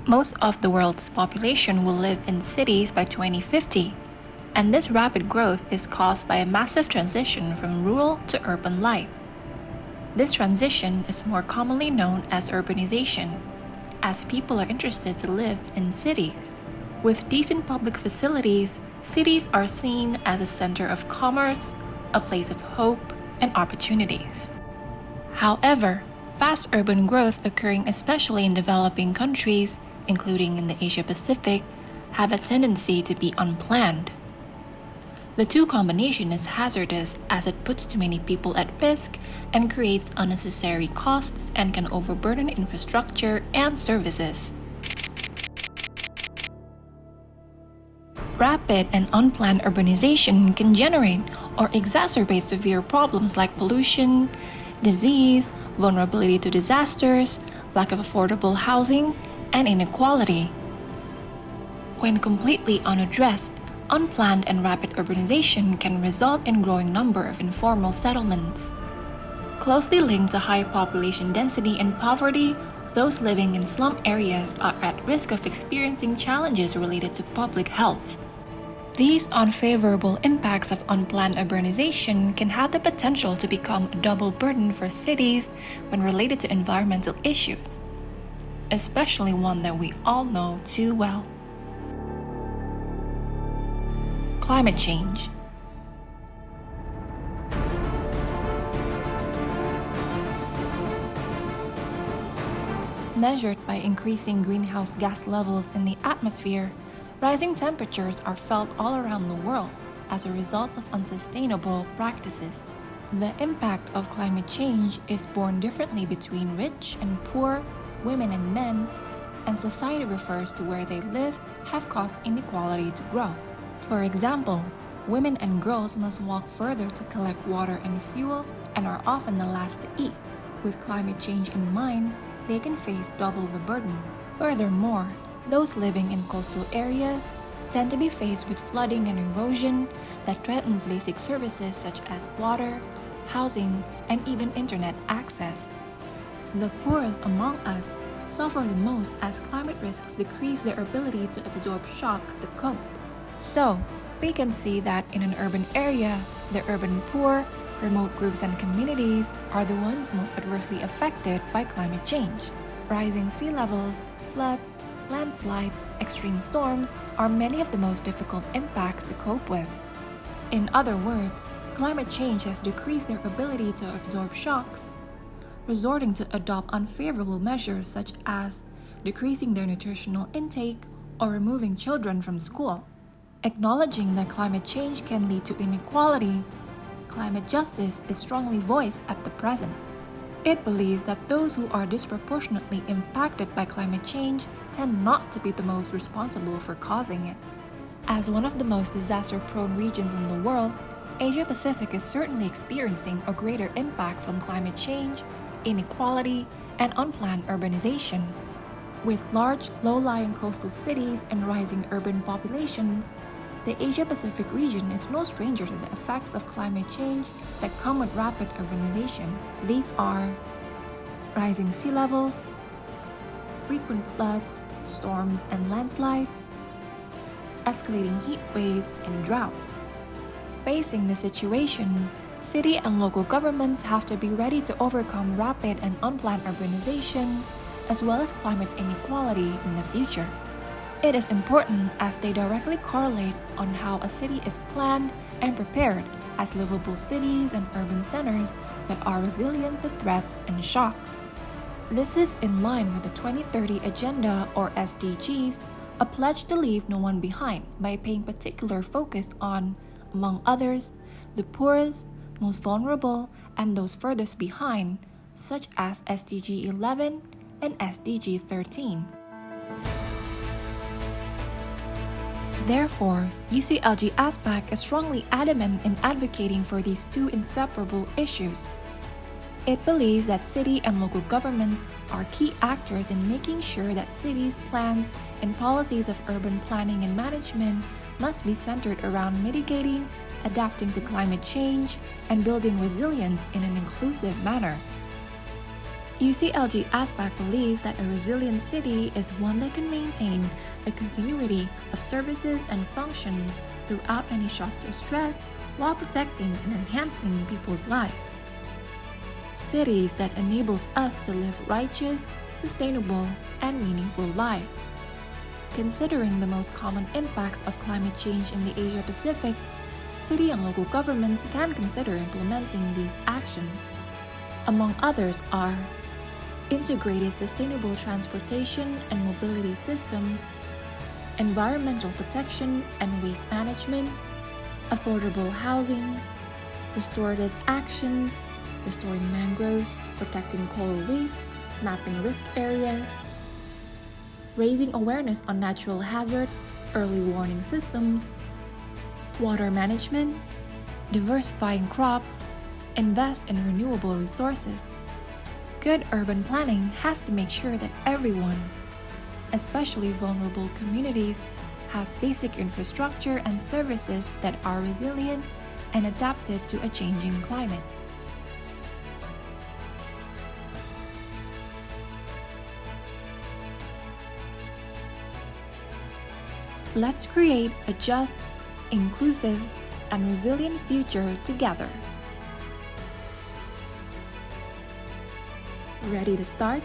Most of the world's population will live in cities by 2050, and this rapid growth is caused by a massive transition from rural to urban life. This transition is more commonly known as urbanization, as people are interested to live in cities. With decent public facilities, cities are seen as a center of commerce, a place of hope, and opportunities. However, fast urban growth occurring especially in developing countries, including in the Asia Pacific, have a tendency to be unplanned. The two combination is hazardous as it puts too many people at risk and creates unnecessary costs and can overburden infrastructure and services. Rapid and unplanned urbanization can generate or exacerbate severe problems like pollution, disease, vulnerability to disasters, lack of affordable housing, and inequality. When completely unaddressed, unplanned and rapid urbanization can result in growing number of informal settlements. Closely linked to high population density and poverty, those living in slum areas are at risk of experiencing challenges related to public health. These unfavorable impacts of unplanned urbanization can have the potential to become a double burden for cities when related to environmental issues, especially one that we all know too well. Climate change. Measured by increasing greenhouse gas levels in the atmosphere, rising temperatures are felt all around the world as a result of unsustainable practices. The impact of climate change is borne differently between rich and poor, women and men, and society refers to where they live have caused inequality to grow. For example, women and girls must walk further to collect water and fuel and are often the last to eat. With climate change in mind, they can face double the burden. Furthermore, those living in coastal areas tend to be faced with flooding and erosion that threatens basic services such as water, housing, and even internet access. The poorest among us suffer the most as climate risks decrease their ability to absorb shocks to cope. So, we can see that in an urban area, the urban poor, remote groups and communities are the ones most adversely affected by climate change. Rising sea levels, floods, landslides, extreme storms are many of the most difficult impacts to cope with. In other words, climate change has decreased their ability to absorb shocks, resorting to adopt unfavorable measures such as decreasing their nutritional intake or removing children from school. Acknowledging that climate change can lead to inequality, climate justice is strongly voiced at the present. It believes that those who are disproportionately impacted by climate change tend not to be the most responsible for causing it. As one of the most disaster-prone regions in the world, Asia Pacific is certainly experiencing a greater impact from climate change, inequality, and unplanned urbanization. With large, low-lying coastal cities and rising urban populations, the Asia-Pacific region is no stranger to the effects of climate change that come with rapid urbanization. These are rising sea levels, frequent floods, storms and landslides, escalating heat waves and droughts. Facing this situation, city and local governments have to be ready to overcome rapid and unplanned urbanization, as well as climate inequality in the future. It is important as they directly correlate on how a city is planned and prepared as livable cities and urban centers that are resilient to threats and shocks. This is in line with the 2030 Agenda or SDGs, a pledge to leave no one behind by paying particular focus on, among others, the poorest, most vulnerable, and those furthest behind, such as SDG 11 and SDG 13. Therefore, UCLG ASPAC is strongly adamant in advocating for these two inseparable issues. It believes that city and local governments are key actors in making sure that cities' plans and policies of urban planning and management must be centered around mitigating, adapting to climate change, and building resilience in an inclusive manner. UCLG ASPAC believes that a resilient city is one that can maintain a continuity of services and functions throughout any shocks or stress while protecting and enhancing people's lives. Cities that enables us to live righteous, sustainable, and meaningful lives. Considering the most common impacts of climate change in the Asia Pacific, city and local governments can consider implementing these actions. Among others are integrated sustainable transportation and mobility systems, environmental protection and waste management, affordable housing, restorative actions, restoring mangroves, protecting coral reefs, mapping risk areas, raising awareness on natural hazards, early warning systems, water management, diversifying crops, invest in renewable resources. Good urban planning has to make sure that everyone, especially vulnerable communities, has basic infrastructure and services that are resilient and adapted to a changing climate. Let's create a just, inclusive, and resilient future together. Ready to start?